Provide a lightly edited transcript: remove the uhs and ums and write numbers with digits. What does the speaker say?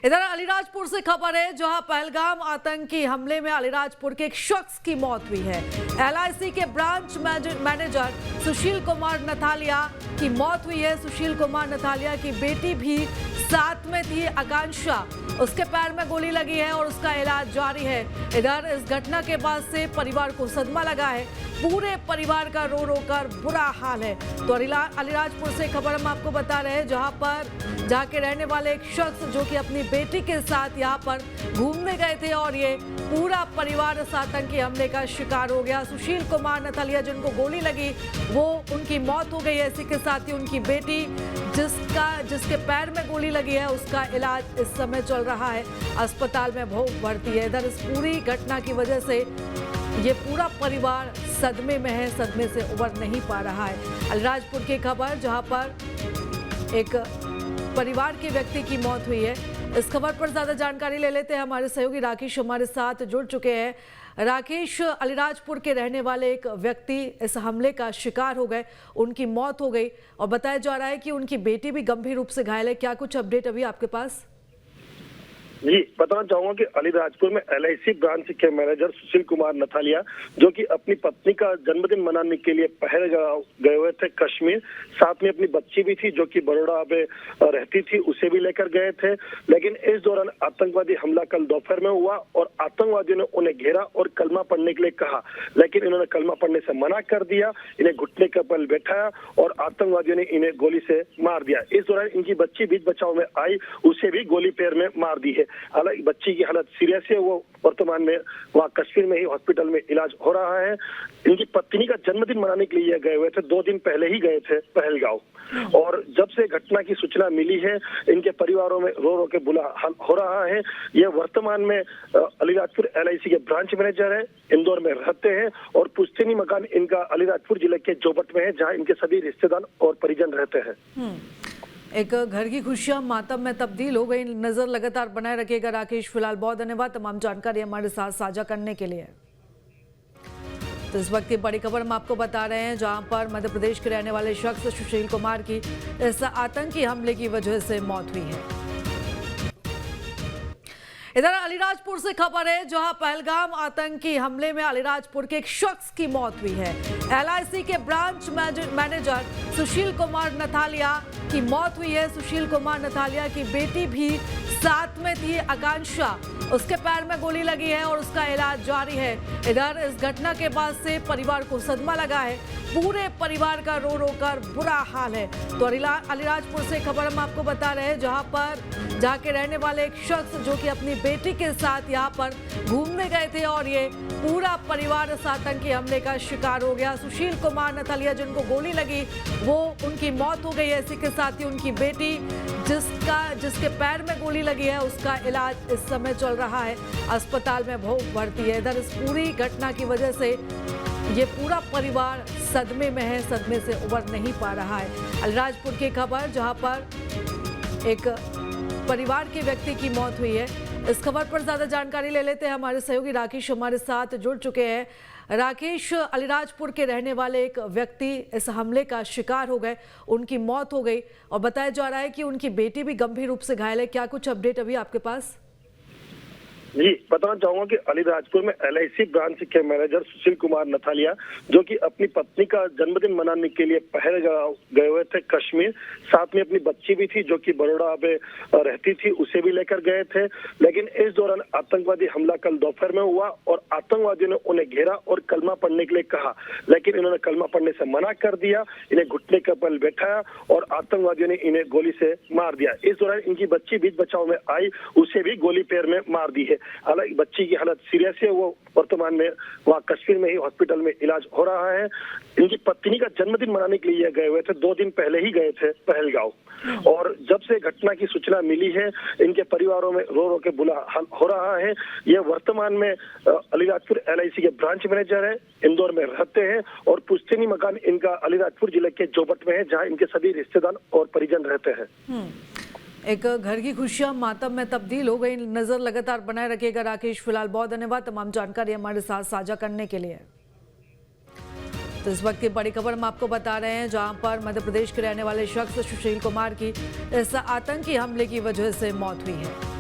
इधर अलीराजपुर से खबर है, जहां पहलगाम आतंकी हमले में अलीराजपुर के एक शख्स की मौत हुई है। एलआईसी के ब्रांच मैनेजर सुशील कुमार नथालिया की मौत हुई है। सुशील कुमार नथालिया की बेटी भी साथ में थी, आकांक्षा। उसके पैर में गोली लगी है और उसका इलाज जारी है। इधर इस घटना के बाद से परिवार को सदमा लगा है। पूरे परिवार का रो रो कर बुरा हाल है। तो अलीराजपुर से खबर हम आपको बता रहे हैं, जहां के रहने वाले एक शख्स जो कि अपनी बेटी के साथ यहां पर घूमने गए थे और ये पूरा परिवार इस आतंकी हमले का शिकार हो गया। सुशील कुमार नथालिया जिनको गोली लगी वो उनकी मौत हो गई है। इसी के साथ ही उनकी बेटी जिसके पैर में गोली लगी है उसका इलाज इस समय चल रहा है, अस्पताल में भर्ती है। इधर इस पूरी घटना की वजह से ये पूरा परिवार सदमे में है, सदमे से उबर नहीं पा रहा है। अलीराजपुर की खबर, जहां पर एक परिवार के व्यक्ति की मौत हुई है। इस खबर पर ज्यादा जानकारी ले लेते हैं, हमारे सहयोगी राकेश हमारे साथ जुड़ चुके हैं। राकेश, अलीराजपुर के रहने वाले एक व्यक्ति इस हमले का शिकार हो गए, उनकी मौत हो गई और बताया जा रहा है कि उनकी बेटी भी गंभीर रूप से घायल है। क्या कुछ अपडेट अभी आपके पास? जी, बताना चाहूंगा कि अलीराजपुर में एलआईसी ब्रांच के मैनेजर सुशील कुमार नथालिया, जो कि अपनी पत्नी का जन्मदिन मनाने के लिए पहलगाम गए हुए थे कश्मीर, साथ में अपनी बच्ची भी थी जो कि बड़ौदा में रहती थी, उसे भी लेकर गए थे। लेकिन इस दौरान आतंकवादी हमला कल दोपहर में हुआ और आतंकवादियों ने उन्हें घेरा और कलमा पढ़ने के लिए कहा, लेकिन इन्होंने कलमा पढ़ने से मना कर दिया। इन्हें घुटने के बल बैठाया और आतंकवादियों ने इन्हें गोली से मार दिया। इस दौरान इनकी बच्ची बीच बचाव में आई, उसे भी गोली पैर में मार दी है। हालांकि बच्ची की हालत सीरियस है, वो वर्तमान में वहाँ कश्मीर में ही हॉस्पिटल में इलाज हो रहा है। इनकी पत्नी का जन्मदिन मनाने के लिए गए हुए थे, 2 दिन पहले ही गए थे पहलगांव। और जब से घटना की सूचना मिली है, इनके परिवारों में रो रो के बुरा हाल हो रहा है। ये वर्तमान में अलीराजपुर एलआईसी के ब्रांच मैनेजर है, इंदौर में रहते हैं और पुश्तैनी मकान इनका अलीराजपुर जिले के जोबट में है, जहाँ इनके सभी रिश्तेदार और परिजन रहते हैं। एक घर की खुशियां मातम में तब्दील हो गई। नजर लगातार बनाए रखिएगा राकेश। फिलहाल बहुत धन्यवाद तमाम जानकारी हमारे साथ साझा करने के लिए। तो इस वक्त की बड़ी खबर हम आपको बता रहे हैं, जहां पर मध्य प्रदेश के रहने वाले शख्स सुशील कुमार की इस आतंकी हमले की वजह से मौत हुई है। इधर अलीराजपुर से खबर है, जहां पहलगाम आतंकी हमले में अलीराजपुर के एक शख्स की मौत हुई है। एलआईसी के ब्रांच मैनेजर सुशील कुमार नथालिया की मौत हुई है। सुशील कुमार नथालिया की बेटी भी साथ में थी, आकांक्षा। उसके पैर में गोली लगी है और उसका इलाज जारी है। इधर इस घटना के बाद से परिवार को सदमा लगा है। पूरे परिवार का रो रो कर बुरा हाल है। तो अलीराजपुर से खबर हम आपको बता रहे हैं, जहां के रहने वाले एक शख्स जो कि अपनी बेटी के साथ यहां पर घूमने गए थे और ये पूरा परिवार इस आतंकी हमले का शिकार हो गया। सुशील कुमार नथालिया जिनको गोली लगी वो उनकी मौत हो गई है। इसी के साथ ही उनकी बेटी जिसके पैर में गोली लगी है उसका इलाज इस समय चल रहा है, अस्पताल में भर्ती है। इधर इस पूरी घटना की वजह से ये पूरा परिवार सदमे में है, सदमे से उबर नहीं पा रहा है। अलीराजपुर की खबर, जहां पर एक परिवार के व्यक्ति की मौत हुई है। इस खबर पर ज्यादा जानकारी ले लेते हैं, हमारे सहयोगी राकेश हमारे साथ जुड़ चुके हैं। राकेश, अलीराजपुर के रहने वाले एक व्यक्ति इस हमले का शिकार हो गए, उनकी मौत हो गई और बताया जा रहा है कि उनकी बेटी भी गंभीर रूप से घायल है। क्या कुछ अपडेट अभी आपके पास? जी, बताना चाहूंगा कि अलीराजपुर में एलआईसी ब्रांच के मैनेजर सुशील कुमार नथालिया, जो कि अपनी पत्नी का जन्मदिन मनाने के लिए पहलगाम गए हुए थे कश्मीर, साथ में अपनी बच्ची भी थी जो कि बड़ौदा में रहती थी, उसे भी लेकर गए थे। लेकिन इस दौरान आतंकवादी हमला कल दोपहर में हुआ और आतंकवादियों ने उन्हें घेरा और कलमा पढ़ने के लिए कहा, लेकिन इन्होंने कलमा पढ़ने से मना कर दिया। इन्हें घुटने के बल बैठाया और आतंकवादियों ने इन्हें गोली से मार दिया। इस दौरान इनकी बच्ची बीच बचाव में आई, उसे भी गोली पैर में मार दी है। हालांकि बच्ची की हालत सीरियस है, वो वर्तमान में वहाँ कश्मीर में ही हॉस्पिटल में इलाज हो रहा है। इनकी पत्नी का जन्मदिन मनाने के लिए गए हुए थे, 2 दिन पहले ही गए थे पहलगांव। और जब से घटना की सूचना मिली है, इनके परिवारों में रो रो के बुरा हाल हो रहा है। ये वर्तमान में अलीराजपुर एलआईसी के ब्रांच मैनेजर है, इंदौर में रहते हैं और पुश्तैनी मकान इनका अलीराजपुर जिले के जोबट में है, जहाँ इनके सभी रिश्तेदार और परिजन रहते हैं। एक घर की खुशियां मातम में तब्दील हो गई। नजर लगातार बनाए रखिएगा राकेश। फिलहाल बहुत धन्यवाद तमाम जानकारी हमारे साथ साझा करने के लिए। तो इस वक्त की बड़ी खबर हम आपको बता रहे हैं, जहां पर मध्य प्रदेश के रहने वाले शख्स सुशील कुमार की इस आतंकी हमले की वजह से मौत हुई है।